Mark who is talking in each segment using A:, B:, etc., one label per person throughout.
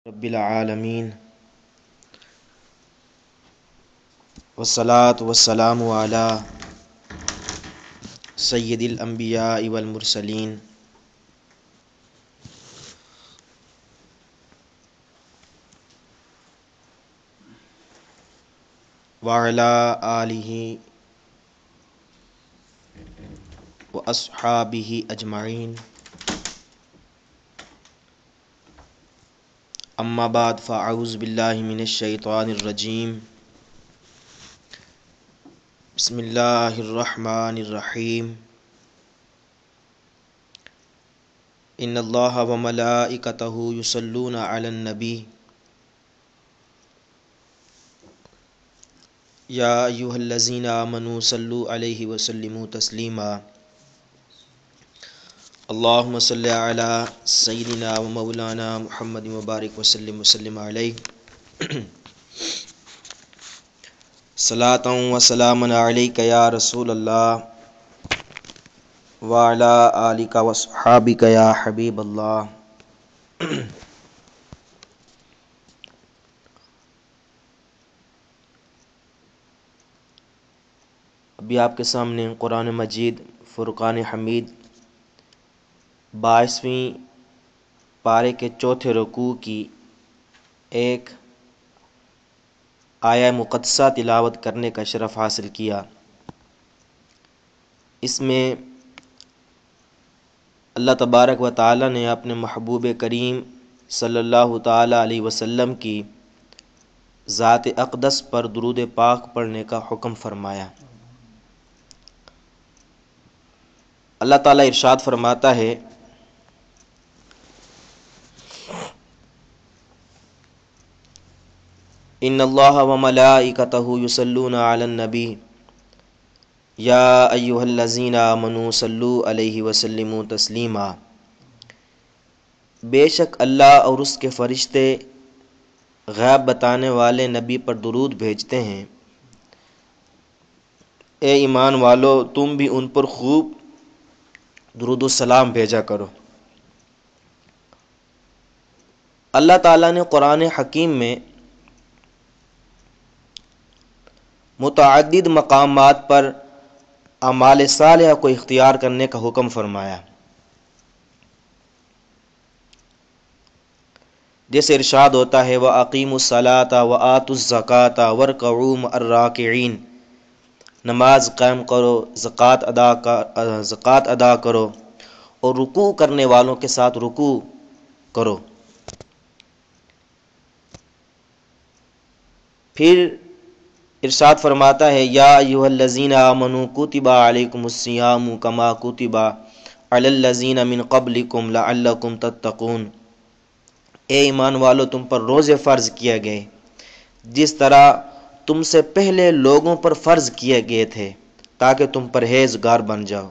A: رب العالمین والصلاة والسلام علی سید الانبیاء والمرسلین وعلی آلہ واصحابہ اجمعین اما بعد فاعوذ باللہ من الشیطان الرجیم بسم اللہ الرحمن الرحیم ان اللہ وملائکتہ یصلون علی النبی یا ایھا الذین آمنوا صلوا علیہ وسلموا تسلیما اللہم صلی علی سیدنا و مولانا محمد مبارک وسلم علیہ صلاۃ و سلام علیک یا رسول اللہ وعلی آلک و صحابک یا حبیب اللہ۔ ابھی آپ کے سامنے قرآن مجید فرقان حمید 22ویں پارے کے چوتھے رکوع کی ایک آیہ مقدسہ تلاوت کرنے کا شرف حاصل کیا۔ اس میں اللہ تبارک و تعالی نے اپنے محبوب کریم صلی اللہ تعالی علیہ وسلم کی ذات اقدس پر درود پاک پڑھنے کا حکم فرمایا۔ اللہ تعالیٰ ارشاد فرماتا ہے ان اللہ وملائکتہ یصلون علی النبی یا ایھا الذین آمنوا صلوا علیہ وسلموا تسلیما۔ بے شک اللہ اور اس کے فرشتے غیب بتانے والے نبی پر درود بھیجتے ہیں، اے ایمان والو تم بھی ان پر خوب درود و سلام بھیجا کرو۔ اللہ تعالیٰ نے قرآن حکیم میں متعدد مقامات پر اعمال صالحہ کو اختیار کرنے کا حکم فرمایا، جیسے ارشاد ہوتا ہے وَأَقِیمُوا الصَّلَاةَ وَآتُوا الزَّکَاةَ وَارْکَعُوا مَعَ الرَّاکِعِینَ، نماز قائم کرو، زکوٰۃ ادا کرو اور رکوع کرنے والوں کے ساتھ رکوع کرو۔ پھر ارشاد فرماتا ہے یا ایھا الذین آمنوا کتب علیکم الصیام کما کتب علی الذین من قبلکم لعلکم تتقون، اے ایمان والو تم پر روزے فرض کیے گئے جس طرح تم سے پہلے لوگوں پر فرض کیے گئے تھے تاکہ تم پرہیزگار بن جاؤ۔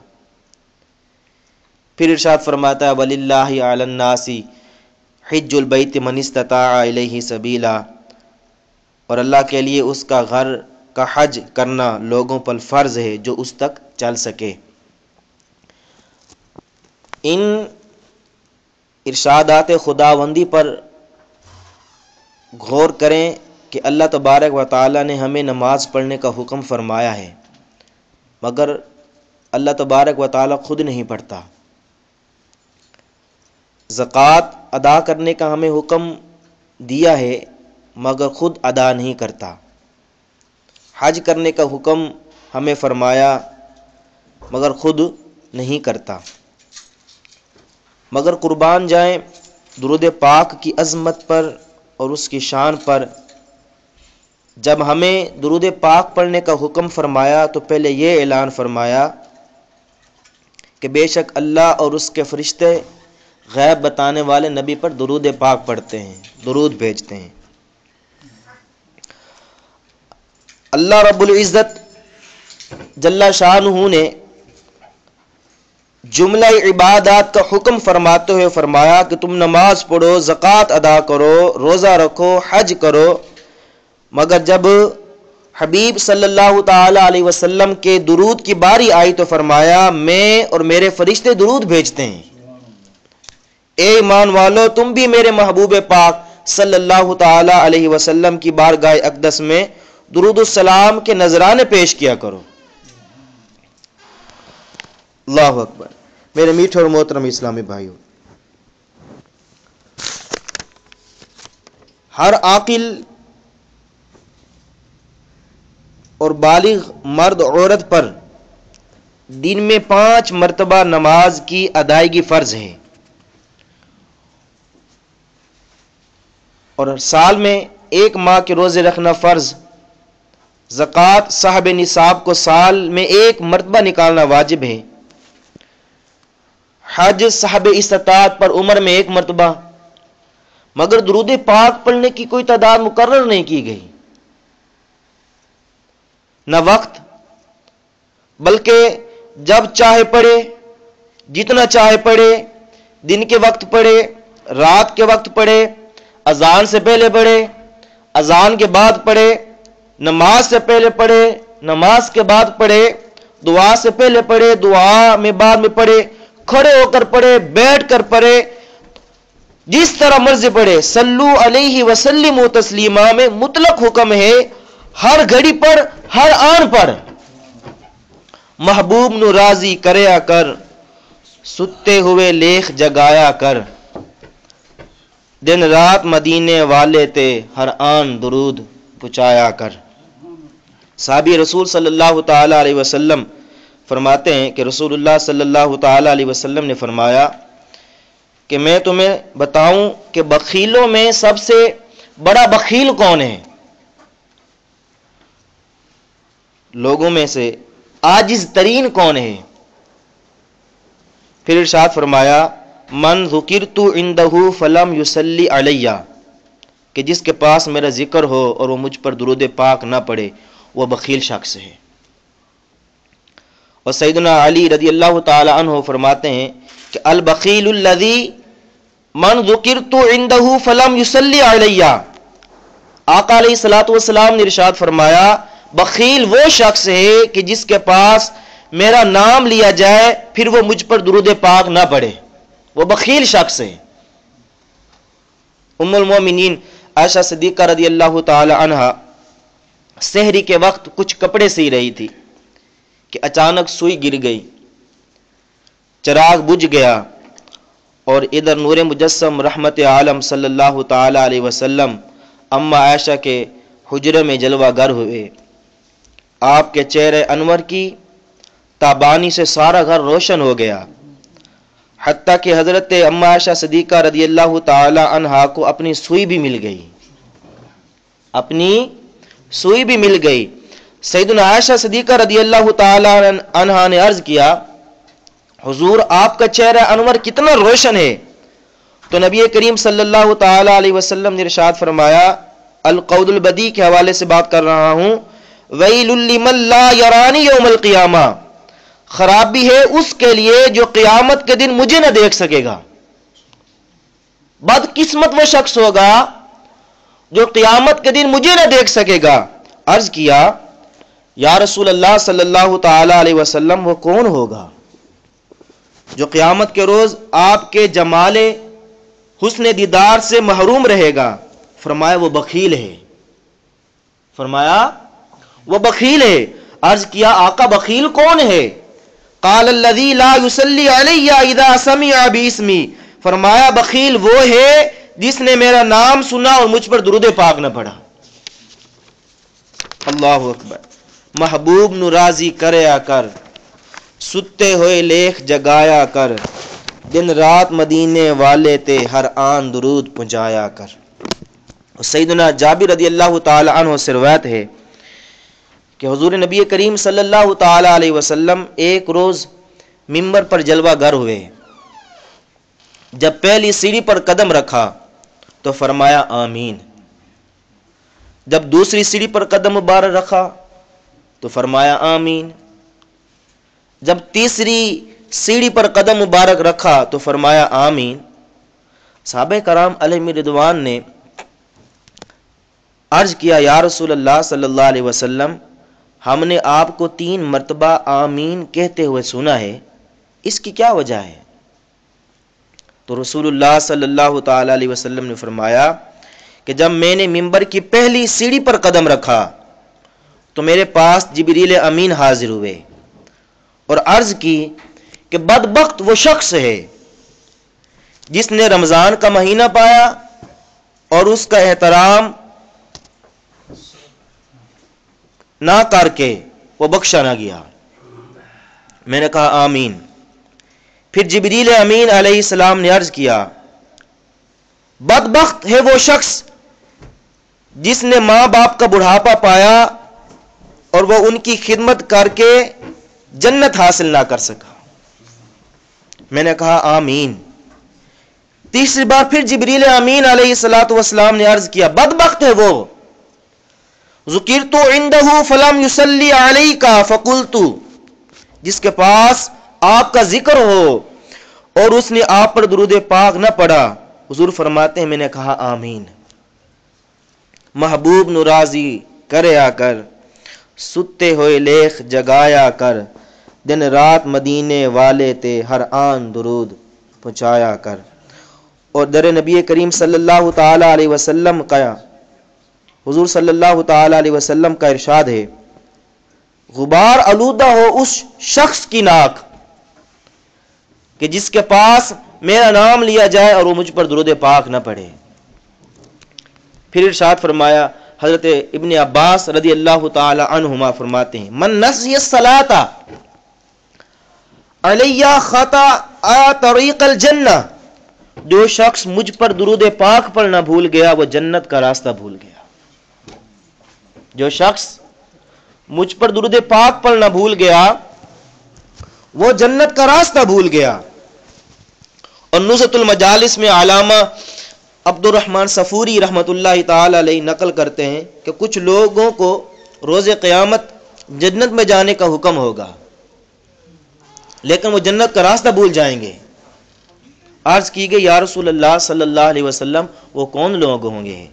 A: پھر ارشاد فرماتا ہے وَلِلَّهِ عَلَى النَّاسِ حِجُّ الْبَيْتِ مَنِ اسْتَطَاعَ إِلَيْهِ سَبِيلًا، اور اللہ کے لیے اس کا گھر کا حج کرنا لوگوں پر فرض ہے جو اس تک چل سکے۔ ان ارشادات خداوندی پر غور کریں کہ اللہ تبارک و تعالی نے ہمیں نماز پڑھنے کا حکم فرمایا ہے، مگر اللہ تبارک و تعالی خود نہیں پڑھتا۔ زکوٰۃ ادا کرنے کا ہمیں حکم دیا ہے مگر خود ادا نہیں کرتا۔ حج کرنے کا حکم ہمیں فرمایا مگر خود نہیں کرتا۔ مگر قربان جائیں درود پاک کی عظمت پر اور اس کی شان پر، جب ہمیں درود پاک پڑھنے کا حکم فرمایا تو پہلے یہ اعلان فرمایا کہ بے شک اللہ اور اس کے فرشتے غیب بتانے والے نبی پر درود پاک پڑھتے ہیں، درود بھیجتے ہیں۔ اللہ رب العزت جل شانہ نے جملہ عبادات کا حکم فرماتے ہوئے فرمایا کہ تم نماز پڑھو، زکوٰۃ ادا کرو، روزہ رکھو، حج کرو، مگر جب حبیب صلی اللہ تعالی علیہ وسلم کے درود کی باری آئی تو فرمایا میں اور میرے فرشتے درود بھیجتے ہیں، اے ایمان والو تم بھی میرے محبوب پاک صلی اللہ تعالی علیہ وسلم کی بارگاہ اقدس میں درود السلام کے نذرانے پیش کیا کرو۔ اللہ اکبر۔ میرے میٹھے اور محترم اسلامی بھائیوں، ہر عاقل اور بالغ مرد عورت پر دن میں 5 مرتبہ نماز کی ادائیگی فرض ہے، اور سال میں 1 ماہ کے روزے رکھنا فرض، زکوٰۃ صاحب نصاب کو سال میں 1 مرتبہ نکالنا واجب ہے، حج صاحب استطاعت پر عمر میں 1 مرتبہ، مگر درود پاک پڑھنے کی کوئی تعداد مقرر نہیں کی گئی، نہ وقت، بلکہ جب چاہے پڑھے، جتنا چاہے پڑھے، دن کے وقت پڑھے، رات کے وقت پڑھے، اذان سے پہلے پڑھے، اذان کے بعد پڑھے، نماز سے پہلے پڑھے، نماز کے بعد پڑھے، دعا سے پہلے پڑھے، دعا میں بعد میں پڑھے، کھڑے ہو کر پڑھے، بیٹھ کر پڑھے، جس طرح مرضی پڑھے۔ صلو علیہ وسلم تسلیما میں مطلق حکم ہے، ہر گھڑی پر، ہر آن پر۔ محبوب نو راضی کریا کر، ستے ہوئے لیخ جگایا کر، دن رات مدینے والے تے ہر آن درود پہنچایا کر۔ صحابی رسول صلی اللہ تعالی علیہ وسلم فرماتے ہیں کہ رسول اللہ صلی اللہ تعالی علیہ وسلم نے فرمایا کہ میں تمہیں بتاؤں کہ بخیلوں میں سب سے بڑا بخیل کون ہے؟ لوگوں میں سے عاجز ترین کون ہے؟ پھر ارشاد فرمایا من ذکرت عنده فلم یصلی علیہ، کہ جس کے پاس میرا ذکر ہو اور وہ مجھ پر درود پاک نہ پڑھے وہ بخیل شخص ہے۔ اور سیدنا علی رضی اللہ تعالی عنہ فرماتے ہیں کہ البخیل الذی من ذکرت عنده فلم یصلی علیہ، آقا علیہ الصلوۃ والسلام نے ارشاد فرمایا بخیل وہ شخص ہے کہ جس کے پاس میرا نام لیا جائے پھر وہ مجھ پر درود پاک نہ پڑھے، وہ بخیل شخص ہے۔ ام المومنین عائشہ صدیقہ رضی اللہ تعالی عنہا سحری کے وقت کچھ کپڑے سی رہی تھی کہ اچانک سوئی گر گئی، چراغ بجھ گیا، اور ادھر نور مجسم رحمت عالم صلی اللہ تعالی علیہ وسلم اما عائشہ کے حجرے میں جلوہ گر ہوئے۔ آپ کے چہرے انور کی تابانی سے سارا گھر روشن ہو گیا، حتیٰ کہ حضرت اما عائشہ صدیقہ رضی اللہ تعالی عنہا کو اپنی سوئی بھی مل گئی، اپنی سوئی بھی مل گئی۔ سیدنا عائشہ صدیقہ رضی اللہ تعالی عنہا نے عرض کیا حضور آپ کا چہرہ انور کتنا روشن ہے، تو نبی کریم صلی اللہ تعالی علیہ وسلم نے ارشاد فرمایا، القول البدی کے حوالے سے بات کر رہا ہوں، ویل لمن لا یرانی یوم القیامہ، خرابی ہے اس کے لیے جو قیامت کے دن مجھے نہ دیکھ سکے گا۔ بدقسمت وہ شخص ہوگا جو قیامت کے دن مجھے نہ دیکھ سکے گا۔ عرض کیا یا رسول اللہ صلی اللہ تعالی علیہ وسلم وہ کون ہوگا جو قیامت کے روز آپ کے جمال حسن دیدار سے محروم رہے گا؟ فرمایا وہ بخیل ہے، فرمایا وہ بخیل ہے۔ عرض کیا آقا بخیل کون ہے؟ قال الذی لا یصلی علی اذا سمع باسمی، فرمایا بخیل وہ ہے جس نے میرا نام سنا اور مجھ پر درود پاک نہ پڑھا۔ اللہ اکبر۔ محبوب نو راضی کریا کر، ستے ہوئے لیخ جگایا کر، دن رات مدینے والے تے ہر آن درود پہنچایا کر۔ سیدنا جابر رضی اللہ تعالی عنہ سے روایت ہے کہ حضور نبی کریم صلی اللہ تعالی علیہ وسلم ایک روز ممبر پر جلوہ گر ہوئے، جب پہلی سیڑھی پر قدم رکھا تو فرمایا آمین، جب دوسری سیڑھی پر قدم مبارک رکھا تو فرمایا آمین، جب تیسری سیڑھی پر قدم مبارک رکھا تو فرمایا آمین۔ صحابہ کرام علیہ رضوان نے عرض کیا یا رسول اللہ صلی اللہ علیہ وسلم ہم نے آپ کو 3 مرتبہ آمین کہتے ہوئے سنا ہے، اس کی کیا وجہ ہے؟ تو رسول اللہ صلی اللہ تعالی علیہ وسلم نے فرمایا کہ جب میں نے منبر کی پہلی سیڑھی پر قدم رکھا تو میرے پاس جبریل امین حاضر ہوئے اور عرض کی کہ بدبخت وہ شخص ہے جس نے رمضان کا مہینہ پایا اور اس کا احترام نہ کر کے وہ بخشا نہ گیا۔ میں نے کہا آمین۔ پھر جبریل امین علیہ السلام نے عرض کیا بدبخت ہے وہ شخص جس نے ماں باپ کا بڑھاپا پایا اور وہ ان کی خدمت کر کے جنت حاصل نہ کر سکا۔ میں نے کہا آمین۔ تیسری بار پھر جبریل امین علیہ السلام نے عرض کیا بدبخت ہے وہ ذکرت عنده فلم یصلی علیک فقلت، جس کے پاس آپ کا ذکر ہو اور اس نے آپ پر درود پاک نہ پڑھا۔ حضور فرماتے ہیں میں نے کہا آمین۔ محبوب نرازی کریا کر ستے ہوئے لیخ جگایا کر، دن رات مدینے والے تے ہر آن درود پہنچایا کر۔ اور در نبی کریم صلی اللہ تعالی علیہ وسلم کا حضور صلی اللہ تعالی علیہ وسلم کا ارشاد ہے غبار آلودہ ہو اس شخص کی ناک کہ جس کے پاس میرا نام لیا جائے اور وہ مجھ پر درود پاک نہ پڑھے۔ پھر ارشاد فرمایا حضرت ابن عباس رضی اللہ تعالی عنہما فرماتے ہیں من نسی الصلاۃ علیہ خطا طریق الجنہ، جو شخص مجھ پر درود پاک پڑھنا بھول گیا وہ جنت کا راستہ بھول گیا۔ جو شخص مجھ پر درود پاک پڑھنا بھول گیا وہ جنت کا راستہ بھول گیا۔ اور نزہۃ المجالس میں علامہ عبد الرحمن صفوری رحمۃ اللہ تعالی علیہ نقل کرتے ہیں کہ کچھ لوگوں کو روز قیامت جنت میں جانے کا حکم ہوگا لیکن وہ جنت کا راستہ بھول جائیں گے۔ عرض کی گئی یا رسول اللہ صلی اللہ علیہ وسلم وہ کون لوگ ہوں گے؟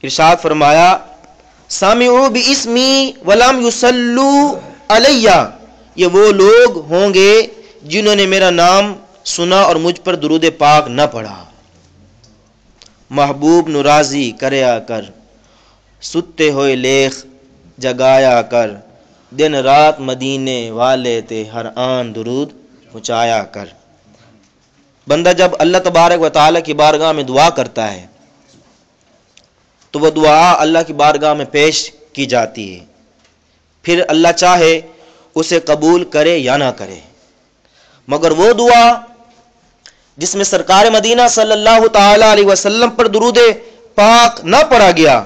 A: ارشاد فرمایا سامعوا باسمی ولم یصلوا علیہ، یہ وہ لوگ ہوں گے جنہوں نے میرا نام سنا اور مجھ پر درود پاک نہ پڑھا۔ محبوب نرازی کریا کر ستے ہوئے لیخ جگایا کر، دن رات مدینے والے تے ہر آن درود پہنچایا کر۔ بندہ جب اللہ تبارک و تعالی کی بارگاہ میں دعا کرتا ہے تو وہ دعا اللہ کی بارگاہ میں پیش کی جاتی ہے، پھر اللہ چاہے اسے قبول کرے یا نہ کرے۔ مگر وہ دعا جس میں سرکار مدینہ صلی اللہ تعالی علیہ وسلم پر درود پاک نہ پڑھا گیا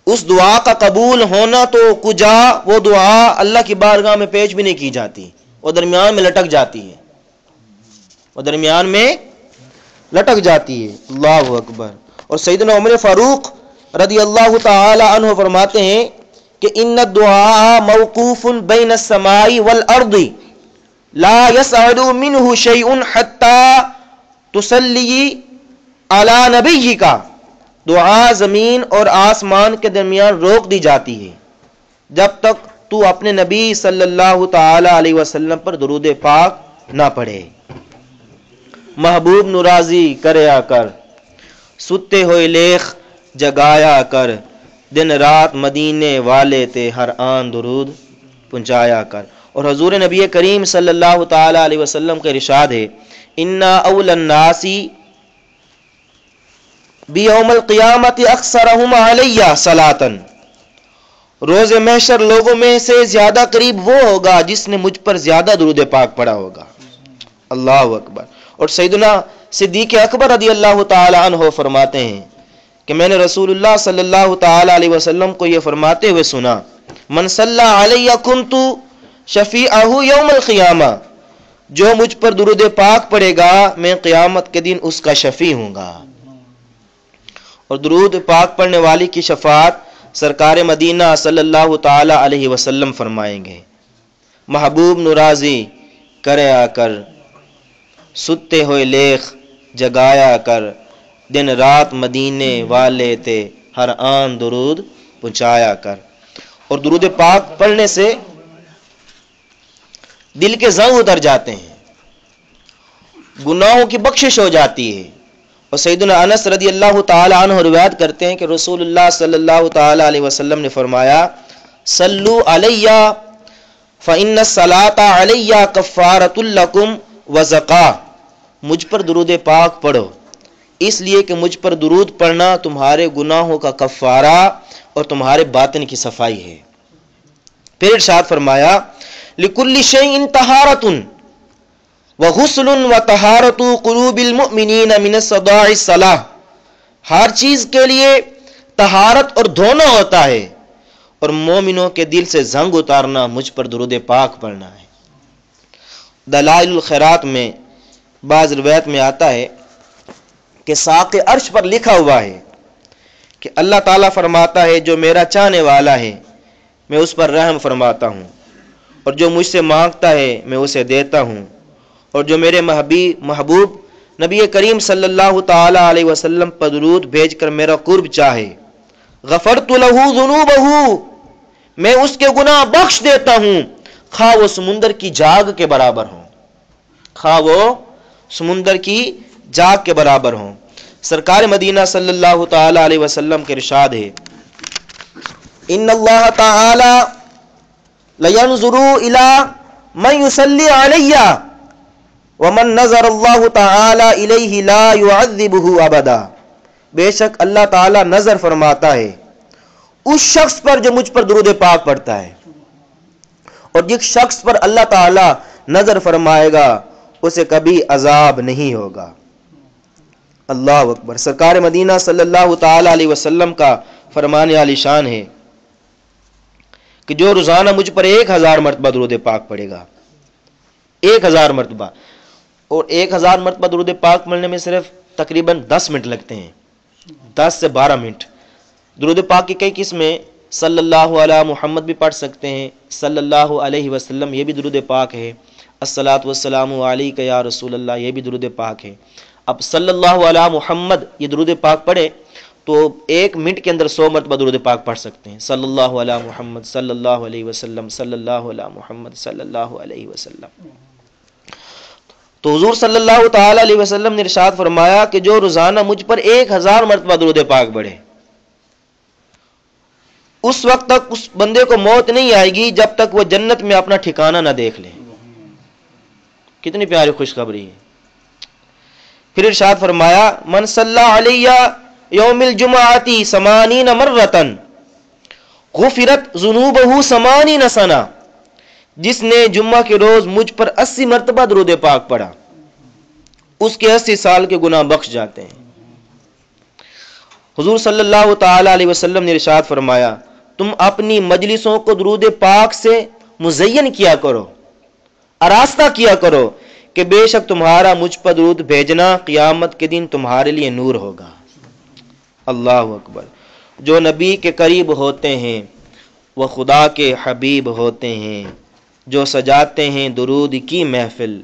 A: اس دعا کا قبول ہونا تو کجا، وہ دعا اللہ کی بارگاہ میں پیش بھی نہیں کی جاتی، وہ درمیان میں لٹک جاتی ہے، وہ درمیان میں لٹک جاتی ہے۔ اللہ اکبر۔ اور سیدنا عمر فاروق رضی اللہ تعالی عنہ فرماتے ہیں کہ ان الدعاء موقوف بین السماء والارض لا يسعد منه شيء حتى تصلی علی نبیک، دعا زمین اور آسمان کے درمیان روک دی جاتی ہے جب تک تو اپنے نبی صلی اللہ تعالی علیہ وسلم پر درود پاک نہ پڑھے۔ محبوب نرازی کریا کر ستے ہوئے لیخ جگایا کر، دن رات مدینے والے تے ہر آن درود پہنچایا کر۔ اور حضور نبی کریم صلی اللہ تعالی علیہ وسلم کا ارشاد ہے انا اول الناس بیوم القیامت اکثرہم علیہ صلاۃ، روز محشر لوگوں میں سے زیادہ قریب وہ ہوگا جس نے مجھ پر زیادہ درود پاک پڑھا ہوگا۔ اللہ اکبر۔ اور سیدنا صدیق اکبر رضی اللہ تعالی عنہ فرماتے ہیں کہ میں نے رسول اللہ صلی اللہ تعالی علیہ وسلم کو یہ فرماتے ہوئے سنا من صلی علیہ کنت شفیعہ یوم القیامہ، جو مجھ پر درود پاک پڑھے گا میں قیامت کے دن اس کا شفیع ہوں گا۔ اور درود پاک پڑھنے والی کی شفاعت سرکار مدینہ صلی اللہ تعالی علیہ وسلم فرمائیں گے۔ محبوب نرازی کریا کر ستے ہوئے لیخ جگایا کر، دن رات مدینے والے تے ہر آن درود پہنچایا کر۔ اور درود پاک پڑھنے سے دل کے زنگ اتر جاتے ہیں، گناہوں کی بخشش ہو جاتی ہے اور سیدنا انس رضی اللہ تعالی عنہ روایت کرتے ہیں کہ رسول اللہ صلی اللہ تعالی علیہ وسلم نے فرمایا صلو علیہ فإن الصلاۃ علیہ کفارۃ لکم وزکا، مجھ پر درود پاک پڑھو اس لیے کہ مجھ پر درود پڑھنا تمہارے گناہوں کا کفارہ اور تمہارے باطن کی صفائی ہے۔ پھر ارشاد فرمایا لکل شیء طہارۃ وغسل وطہارۃ قلوب المؤمنین من الصداع الصلاۃ، ہر چیز کے لیے طہارت اور دھونا ہوتا ہے اور مومنوں کے دل سے زنگ اتارنا مجھ پر درود پاک پڑھنا ہے۔ دلائل الخیرات میں بعض روایت میں آتا ہے کہ ساق عرش پر لکھا ہوا ہے کہ اللہ تعالیٰ فرماتا ہے جو میرا چاہنے والا ہے میں اس پر رحم فرماتا ہوں، اور جو مجھ سے مانگتا ہے میں اسے دیتا ہوں، اور جو میرے محبوب نبی کریم صلی اللہ تعالی علیہ وسلم پر درود بھیج کر میرا قرب چاہے غفرت لہ ذنوبہ، میں اس کے گناہ بخش دیتا ہوں، خواہ وہ سمندر کی جاگ کے برابر ہوں، خواہ وہ سمندر کی جاگ کے برابر ہوں۔ سرکار مدینہ صلی اللہ تعالی علیہ وسلم کے ارشاد ہے ان اللہ تعالی لینظر الی من یصلی علیہ ومن نظر اللہ تعالی الیہ لا یعذبہ ابدا، بے شک اللہ تعالی نظر فرماتا ہے اس شخص پر جو مجھ پر درود پاک پڑھتا ہے، اور جس شخص پر اللہ تعالی نظر فرمائے گا اسے کبھی عذاب نہیں ہوگا۔ اللہ اکبر۔ سرکار مدینہ صلی اللہ تعالی علیہ وسلم کا فرمان عالی شان ہے کہ جو روزانہ مجھ پر 1000 مرتبہ درود پاک پڑھے گا، 1000 مرتبہ، اور 1000 مرتبہ درود پاک پڑھنے میں صرف تقریباً 10 منٹ لگتے ہیں، 10 سے 12 منٹ۔ درود پاک کی کئی قسمیں، صلی اللہ علیہ محمد بھی پڑھ سکتے ہیں، صلی اللہ علیہ وسلم یہ بھی درود پاک ہے، الصلاۃ والسلام علیک یا رسول اللہ یہ بھی درود پاک ہے۔ اب صلی اللہ علیہ محمد یہ درود پاک پڑھے تو 1 منٹ کے اندر 100 مرتبہ درود پاک پڑھ سکتے ہیں، صلی اللہ علیہ محمد صلی اللہ علیہ وسلم صلی اللہ علیہ محمد صلی اللہ علیہ وسلم۔ تو حضور صلی اللہ تعالی علیہ وسلم نے ارشاد فرمایا کہ جو روزانہ مجھ پر 1000 مرتبہ درود پاک پڑھے اس وقت تک اس بندے کو موت نہیں آئے گی جب تک وہ جنت میں اپنا ٹھکانہ نہ دیکھ لے۔ کتنی پیاری خوشخبری ہے۔ پھر ارشاد فرمایا من صلی علیہ یوم الجمعۃ 80 مرۃ غفرت ذنوبہ 80 سنہ، جس نے جمعہ کے روز مجھ پر 80 مرتبہ درود پاک پڑھا اس کے 80 سال کے گناہ بخش جاتے ہیں۔ حضور صلی اللہ تعالی علیہ وسلم نے ارشاد فرمایا تم اپنی مجلسوں کو درود پاک سے مزین کیا کرو، آراستہ کیا کرو کہ بے شک تمہارا مجھ پر درود بھیجنا قیامت کے دن تمہارے لیے نور ہوگا۔ اللہ اکبر۔ جو نبی کے قریب ہوتے ہیں وہ خدا کے حبیب ہوتے ہیں، جو سجاتے ہیں درود کی محفل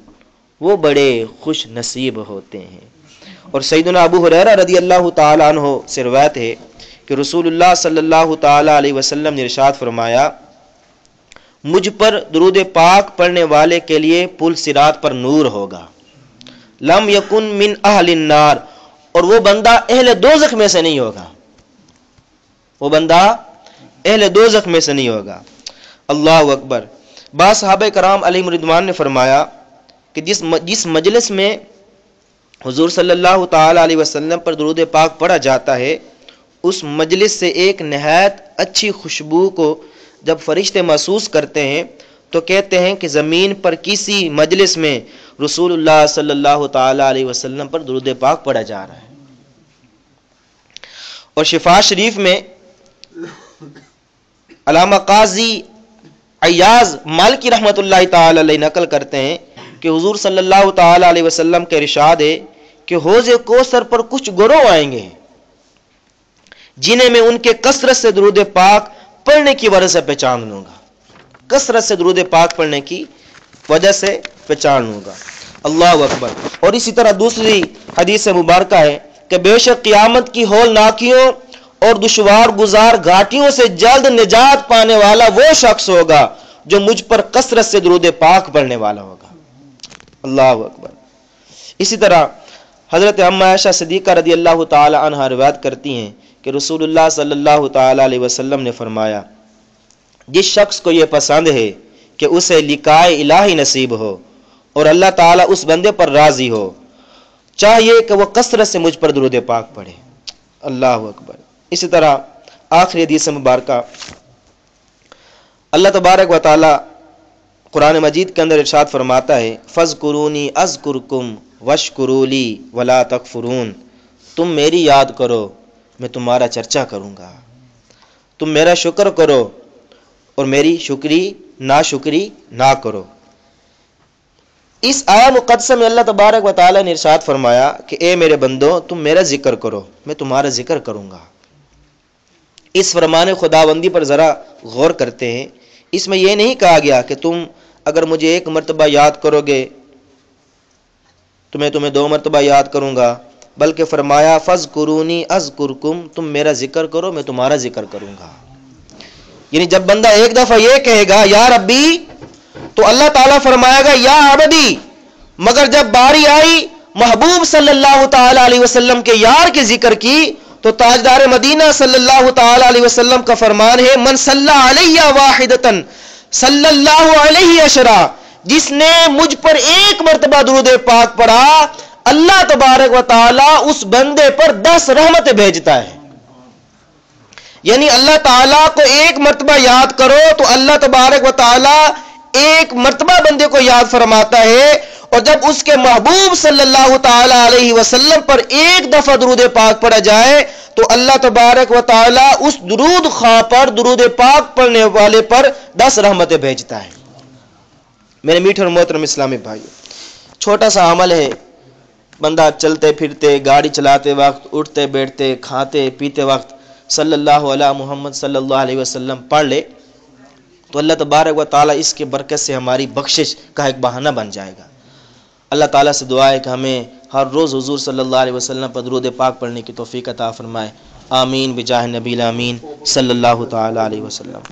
A: وہ بڑے خوش نصیب ہوتے ہیں۔ اور سیدنا ابو ہریرہ رضی اللہ تعالی عنہ سے روایت ہے کہ رسول اللہ صلی اللہ تعالی علیہ وسلم نے ارشاد فرمایا مجھ پر درود پاک پڑھنے والے کے لیے پل صراط پر نور ہوگا، لم یکن من اہل النار، اور وہ بندہ اہل دوزخ میں سے نہیں ہوگا، وہ بندہ اہل دوزخ میں سے نہیں ہوگا۔ اللہ اکبر۔ بعض صحابہ کرام علیہم رضوان نے فرمایا کہ جس مجلس میں حضور صلی اللہ تعالی علیہ وسلم پر درود پاک پڑھا جاتا ہے اس مجلس سے ایک نہایت اچھی خوشبو کو جب فرشتے محسوس کرتے ہیں تو کہتے ہیں کہ زمین پر کسی مجلس میں رسول اللہ صلی اللہ تعالی علیہ وسلم پر درود پاک پڑھا جا رہا ہے۔ اور شفا شریف میں علامہ قاضی عیاض مالکی رحمۃ اللہ تعالی علیہ نقل کرتے ہیں کہ حضور صلی اللہ تعالی علیہ وسلم کا ارشاد ہے کہ حوض کوثر پر کچھ گروہ آئیں گے جنہیں میں ان کے کثرت سے درود پاک پڑھنے کی وجہ سے پہچان لوں گا، کثرت سے درود پاک پڑھنے کی وجہ سے پہچان لوں گا۔ اللہ اکبر۔ اور اسی طرح دوسری حدیث مبارکہ ہے کہ بے شک قیامت کی ہولناکیوں اور دشوار گزار گھاٹیوں سے جلد نجات پانے والا وہ شخص ہوگا جو مجھ پر کثرت سے درود پاک پڑھنے والا ہوگا۔ اللہ اکبر۔ اسی طرح حضرت ام عائشہ صدیقہ رضی اللہ تعالی عنہ روایت کرتی ہیں کہ رسول اللہ صلی اللہ تعالی علیہ وسلم نے فرمایا، جس شخص کو یہ پسند ہے کہ اسے لقائے الہی نصیب ہو اور اللہ تعالیٰ اس بندے پر راضی ہو، چاہیے کہ وہ کثرت سے مجھ پر درود پاک پڑھے۔ اللہ اکبر۔ اسی طرح آخری حدیث مبارکہ اللہ تبارک و تعالی قرآن مجید کے اندر ارشاد فرماتا ہے، فَاذْكُرُونِي أَذْكُرْكُمْ وَاشْكُرُوا لِي وَلَا تَكْفُرُونَ، تم میری یاد کرو میں تمہارا چرچا کروں گا، تم میرا شکر کرو اور میری ناشکری نہ کرو۔ اس آیہ مقدسہ میں اللہ تبارک و تعالی نے ارشاد فرمایا کہ اے میرے بندو تم میرا ذکر کرو میں تمہارا ذکر کروں گا۔ اس فرمان خداوندی پر ذرا غور کرتے ہیں۔ اس میں یہ نہیں کہا گیا کہ تم اگر مجھے ایک مرتبہ یاد کرو گے تو میں تمہیں 2 مرتبہ یاد کروں گا، بلکہ فرمایا فَاذْكُرُونِي أَذْكُرْكُمْ، تم میرا ذکر کرو میں تمہارا ذکر کروں گا۔ یعنی جب بندہ ایک دفعہ یہ کہے گا یا ربی تو اللہ تعالیٰ فرمائے گا یا عبدی، مگر جب باری آئی محبوب صلی اللہ تعالی علیہ وسلم کے یار کے ذکر کی تو تاجدار مدینہ صلی اللہ تعالی علیہ وسلم کا فرمان ہے، من صلی علیہ واحدتن صلی اللہ علیہ عشرہ، جس نے مجھ پر ایک مرتبہ درود پاک پڑھا اللہ تبارک و تعالی اس بندے پر 10 رحمتیں بھیجتا ہے۔ یعنی اللہ تعالیٰ کو ایک مرتبہ یاد کرو تو اللہ تبارک و تعالیٰ ایک مرتبہ بندے کو یاد فرماتا ہے، اور جب اس کے محبوب صلی اللہ تعالی علیہ وسلم پر ایک دفعہ درود پاک پڑھا جائے تو اللہ تبارک و تعالی اس درود خواہ پر، درود پاک پڑھنے والے پر 10 رحمتیں بھیجتا ہے۔ میرے میٹھے اور محترم اسلامی بھائی، چھوٹا سا عمل ہے، بندہ چلتے پھرتے، گاڑی چلاتے وقت، اٹھتے بیٹھتے، کھاتے پیتے وقت صلی اللہ علیہ محمد صلی اللہ علیہ وسلم پڑھ لے تو اللہ تبارک و تعالی اس کے برکت سے ہماری بخشش کا ایک بہانہ بن جائے گا۔ اللہ تعالیٰ سے دعا ہے کہ ہمیں ہر روز حضور صلی اللہ علیہ وسلم پر درود پاک پڑھنے کی توفیق عطا فرمائے۔ آمین بجاہ نبی الامین صلی اللہ تعالی علیہ وسلم۔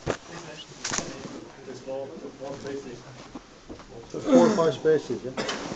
B: 4 or 5 spaces, yeah?